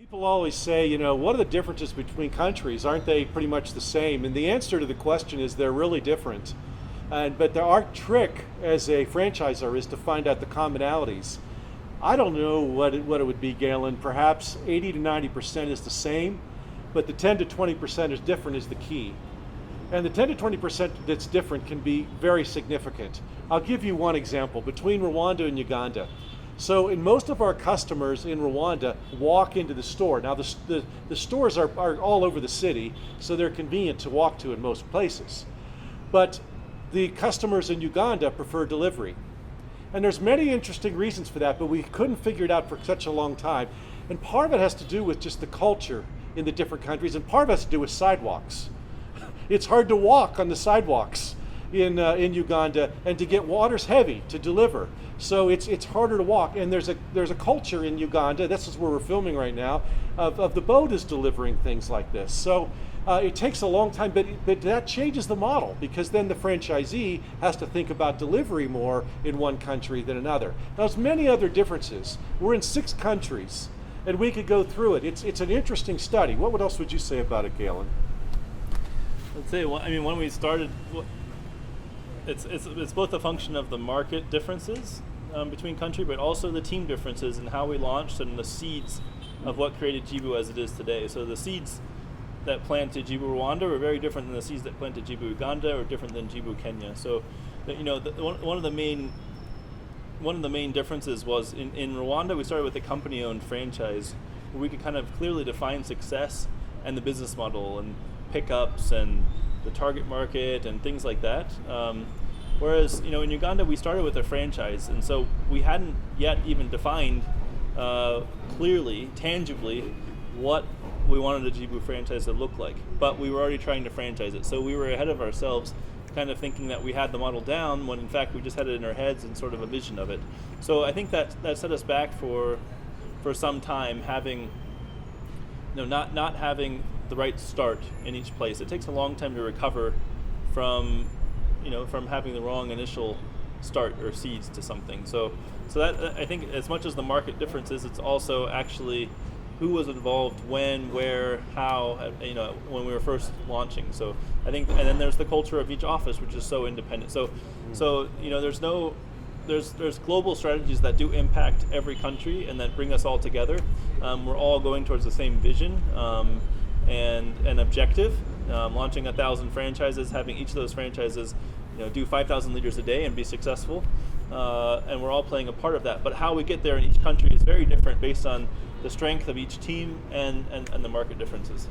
People always say, what are the differences between countries? Aren't they pretty much the same? And the answer to the question is they're really different. But our trick as a franchisor is to find out the commonalities. I don't know what it would be, Galen. Perhaps 80 to 90% is the same, but the 10 to 20% is different is the key. And the 10 to 20% that's different can be very significant. I'll give you one example. Between Rwanda and Uganda, so in most of our customers in Rwanda walk into the store. Now the stores are all over the city, so they're convenient to walk to in most places. But the customers in Uganda prefer delivery. And there's many interesting reasons for that, but we couldn't figure it out for such a long time. And part of it has to do with just the culture in the different countries, and part of it has to do with sidewalks. It's hard to walk on the sidewalks in Uganda, and to get water's heavy to deliver. So it's harder to walk. And there's a culture in Uganda, this is where we're filming right now, of the bodas delivering things like this. So it takes a long time, but that changes the model, because then the franchisee has to think about delivery more in one country than another. Now, there's many other differences. We're in 6 countries, and we could go through it. It's an interesting study. What else would you say about it, Galen? Let's say, when we started, it's both a function of the market differences between country, but also the team differences in how we launched and the seeds of what created Jibu as it is today. So the seeds that planted Jibu Rwanda were very different than the seeds that planted Jibu Uganda, or different than Jibu Kenya. So, one of the main differences was in Rwanda we started with a company-owned franchise where we could kind of clearly define success and the business model and pickups and the target market and things like that. Whereas in Uganda we started with a franchise, and so we hadn't yet even defined clearly, tangibly, what we wanted a Jibu franchise to look like. But we were already trying to franchise it, so we were ahead of ourselves, kind of thinking that we had the model down when in fact we just had it in our heads and sort of a vision of it. So I think that set us back for some time, having not having the right start in each place. It takes a long time to recover from having the wrong initial start or seeds to something. So that, I think, as much as the market differences, it's also actually who was involved, when, where, how, when we were first launching. So I think, and then there's the culture of each office, which is so independent. So there's global strategies that do impact every country and that bring us all together. We're all going towards the same vision and an objective. Launching 1,000 franchises, having each of those franchises do 5,000 liters a day and be successful, and we're all playing a part of that. But how we get there in each country is very different based on the strength of each team and the market differences.